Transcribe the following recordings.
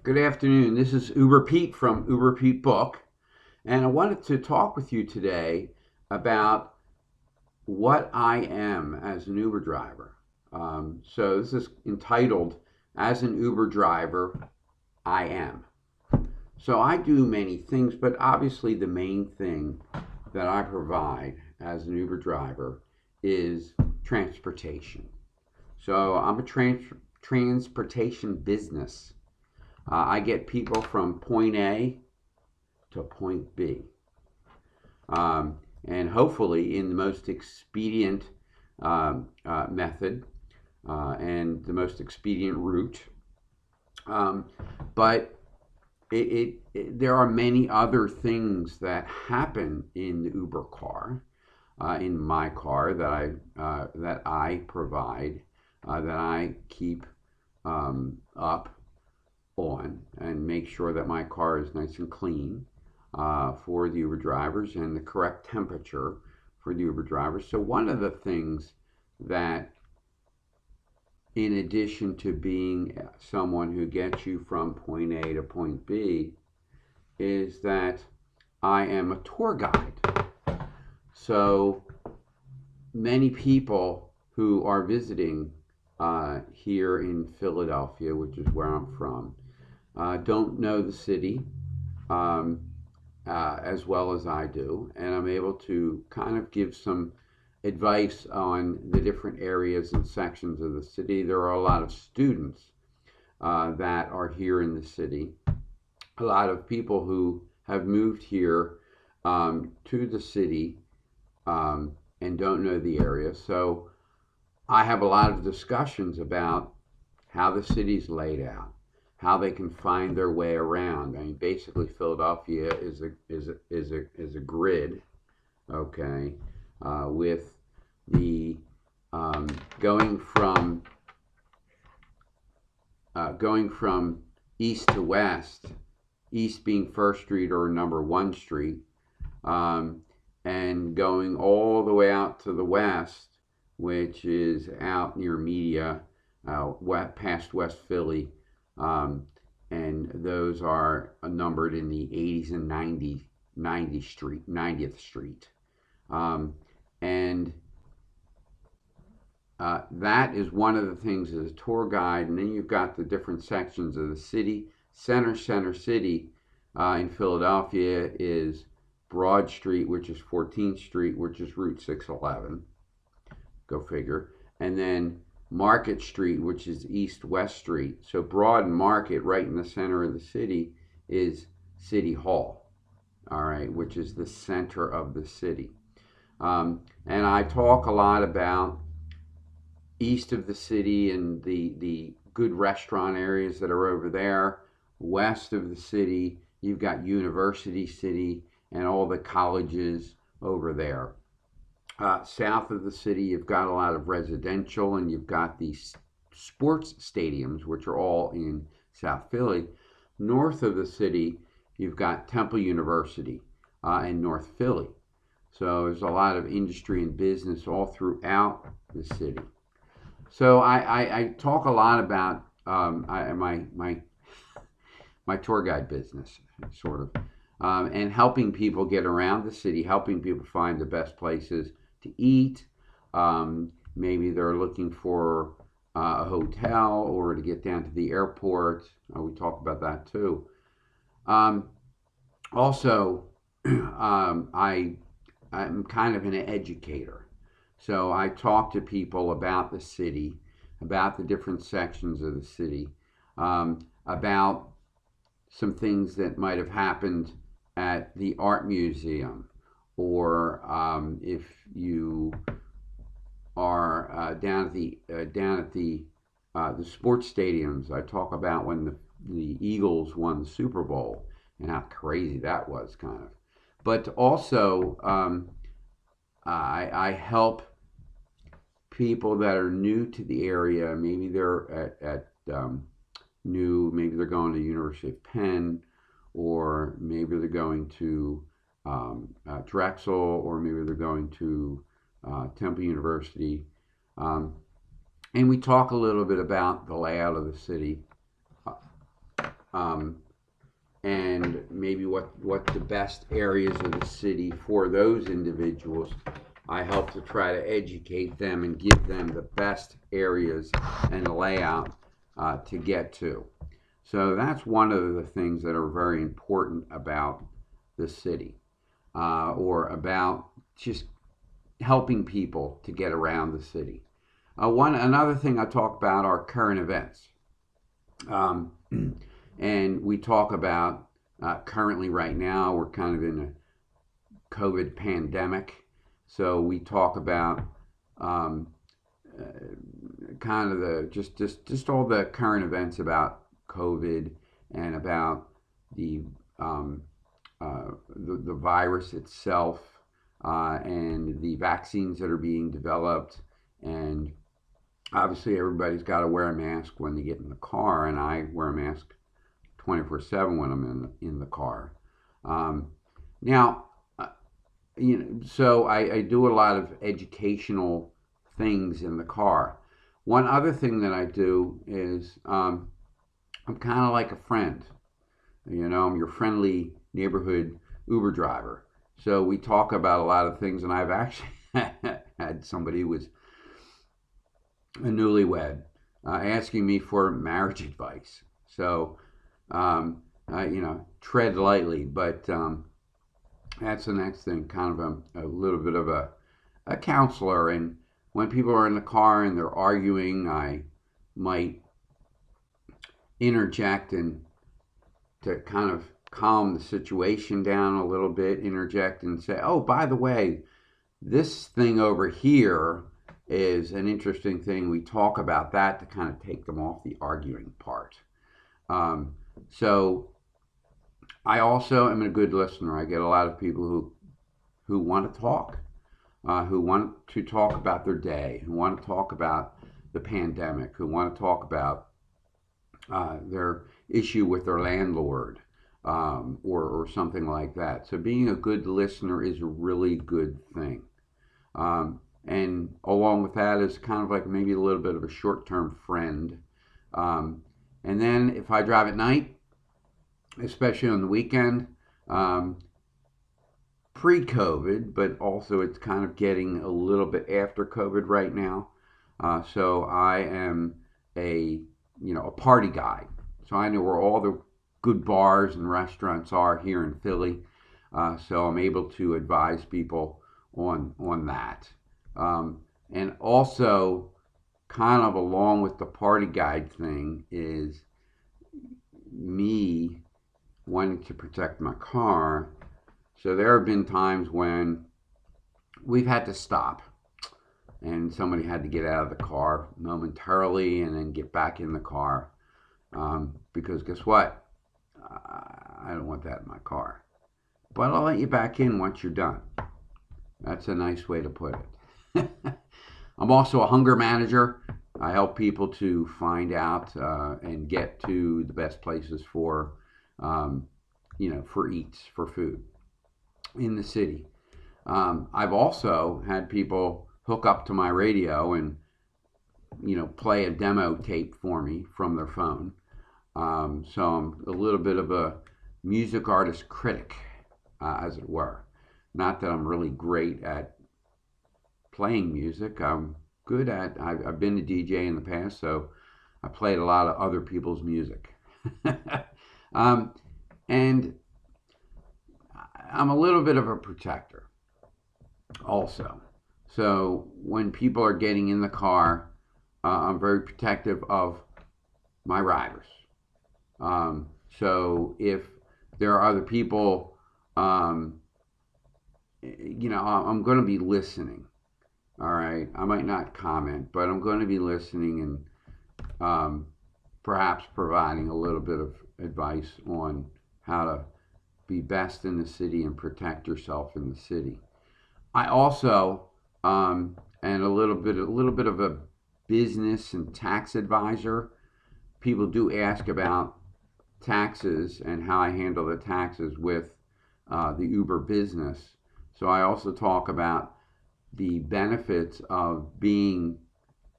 Good afternoon. This is Uber Pete from Uber Pete Book, and I wanted to talk with you today about what I am as an Uber driver. So, this is entitled As an Uber Driver, I Am. So, I do many things, but obviously, the main thing that I provide as an Uber driver is transportation. So, I'm a transportation business. I get people from point A to point B, and hopefully in the most expedient method and the most expedient route. Um, but there are many other things that happen in the Uber car, in my car that I provide, that I keep up on and make sure that my car is nice and clean for the Uber drivers and the correct temperature for the Uber drivers. So, one of the things that, in addition to being someone who gets you from point A to point B, is that I am a tour guide. So, many people who are visiting here in Philadelphia, which is where I'm from, don't know the city um, as well as I do, and I'm able to kind of give some advice on the different areas and sections of the city. There are a lot of students that are here in the city, a lot of people who have moved here to the city and don't know the area. So I have a lot of discussions about how the city's laid out, how they can find their way around. I mean, basically, Philadelphia is a grid, okay, with the um, going from going from east to west, east being First Street or number one street, um, and going all the way out to the west, which is out near Media, past West Philly, um, and those are numbered in the 80s and 90th Street. Um, and that is one of the things as a tour guide. And then you've got the different sections of the city. Center City in Philadelphia is Broad Street, which is 14th Street, which is Route 611. Go figure. And then Market Street, which is East West Street. So Broad and Market, right in the center of the city, is City Hall, all right, which is the center of the city. And I talk a lot about east of the city and the good restaurant areas that are over there. West of the city, you've got University City and all the colleges over there. South of the city, you've got a lot of residential, and you've got these sports stadiums, which are all in South Philly. North of the city, you've got Temple University in North Philly. So there's a lot of industry and business all throughout the city. So I talk a lot about my tour guide business, sort of, and helping people get around the city, helping people find the best places to eat. Maybe they're looking for a hotel or to get down to the airport. We talk about that too. Um, Also, I'm kind of an educator. So I talk to people about the city, about the different sections of the city, about some things that might have happened at the art museum, or if you are down at the sports stadiums. I talk about when the Eagles won the Super Bowl and how crazy that was, kind of. But also, I help people that are new to the area. Maybe they're maybe they're going to University of Penn, or maybe they're going to Drexel, or maybe they're going to Temple University. And we talk a little bit about the layout of the city. um, and maybe what the best areas of the city for those individuals. I help to try to educate them and give them the best areas and the layout to get to. So that's one of the things that are very important about the city, or about just helping people to get around the city. Another thing I talk about are current events. Um, and we talk about currently right now we're kind of in a COVID pandemic, so we talk about um, uh, kind of the just all the current events about COVID and about the the virus itself, and the vaccines that are being developed, and obviously everybody's got to wear a mask when they get in the car, and I wear a mask 24/7 when I'm in the car. Um, now, so I do a lot of educational things in the car. One other thing that I do is I'm kind of like a friend. I'm your friendly neighborhood Uber driver. So we talk about a lot of things, and I've actually had somebody who was a newlywed asking me for marriage advice. So, tread lightly, but that's the next thing, kind of a little bit of a counselor. And when people are in the car and they're arguing, I might interject and to kind of calm the situation down a little bit, interject and say, oh, by the way, this thing over here is an interesting thing. We talk about that to kind of take them off the arguing part. So I also am a good listener. I get a lot of people who want to talk, who want to talk about their day, who want to talk about the pandemic, who want to talk about their issue with their landlord, or something like that. So being a good listener is a really good thing. And along with that is kind of like maybe a little bit of a short-term friend. And then if I drive at night, especially on the weekend, pre-COVID, but also it's kind of getting a little bit after COVID right now. So I am a party guide. So I know where all the good bars and restaurants are here in Philly. So I'm able to advise people on that. And also, kind of along with the party guide thing, is me wanting to protect my car. So there have been times when we've had to stop and somebody had to get out of the car momentarily and then get back in the car, because guess what? I don't want that in my car. But I'll let you back in once you're done. That's a nice way to put it. I'm also a hunger manager. I help people to find out and get to the best places for eats, for food in the city. I've also had people hook up to my radio and play a demo tape for me from their phone. So I'm a little bit of a music artist critic, as it were. Not that I'm really great at playing music. I'm good at. I've been a DJ in the past, so I played a lot of other people's music. And I'm a little bit of a protector also. So when people are getting in the car, I'm very protective of my riders. So if there are other people, I'm going to be listening. All right. I might not comment, but I'm going to be listening and perhaps providing a little bit of advice on how to be best in the city and protect yourself in the city. I also and a little bit of a business and tax advisor. People do ask about taxes and how I handle the taxes with the Uber business. So I also talk about the benefits of being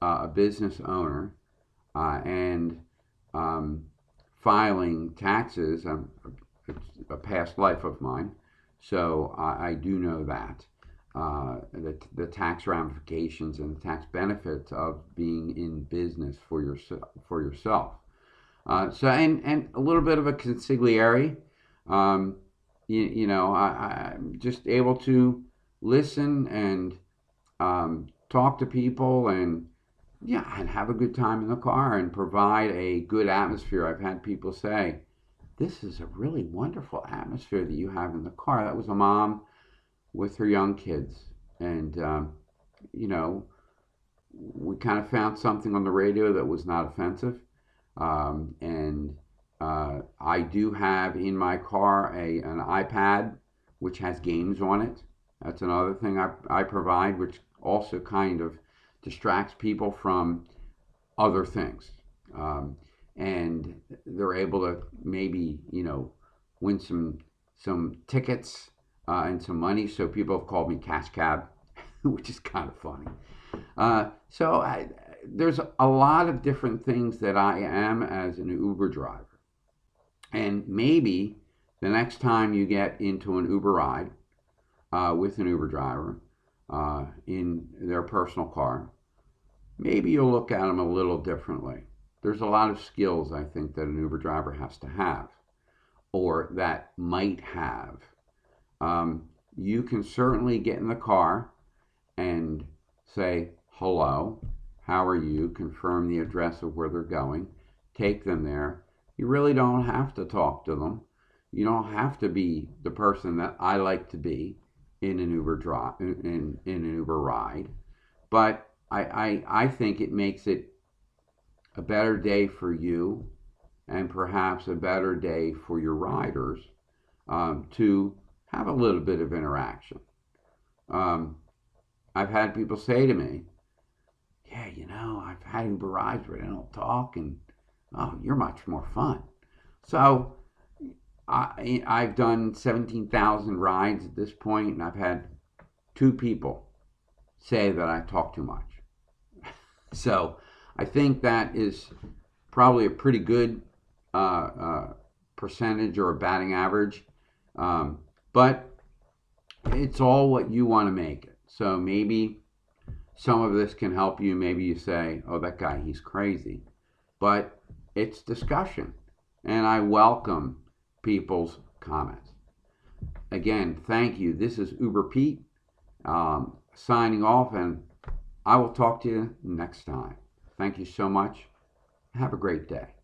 a business owner, and filing taxes. It's a past life of mine, so I do know that. The tax ramifications and the tax benefits of being in business for yourself. So and a little bit of a consigliere. I'm just able to listen and talk to people and yeah, and have a good time in the car and provide a good atmosphere. I've had people say, "This is a really wonderful atmosphere that you have in the car." That was a mom with her young kids, and you know, we kind of found something on the radio that was not offensive, and I do have in my car an iPad which has games on it. That's another thing I provide, which also kind of distracts people from other things. And they're able to maybe, win some tickets and some money. So people have called me Cash Cab, which is kind of funny. There's a lot of different things that I am as an Uber driver. And maybe the next time you get into an Uber ride with an Uber driver in their personal car, maybe you'll look at them a little differently. There's a lot of skills I think that an Uber driver has to have, or that might have. You can certainly get in the car and say, hello, how are you? Confirm the address of where they're going. Take them there. You really don't have to talk to them. You don't have to be the person that I like to be in an in an Uber ride. But I think it makes it a better day for you and perhaps a better day for your riders to have a little bit of interaction. I've had people say to me, yeah, I've had Uber rides where they don't talk, and oh, you're much more fun. So I've done 17,000 rides at this point, and I've had 2 people say that I talk too much. So I think that is probably a pretty good percentage or a batting average. But it's all what you want to make it. So maybe some of this can help you. Maybe you say, oh, that guy, he's crazy. But it's discussion. And I welcome people's comments. Again, thank you. This is Uber Pete signing off, and I will talk to you next time. Thank you so much. Have a great day.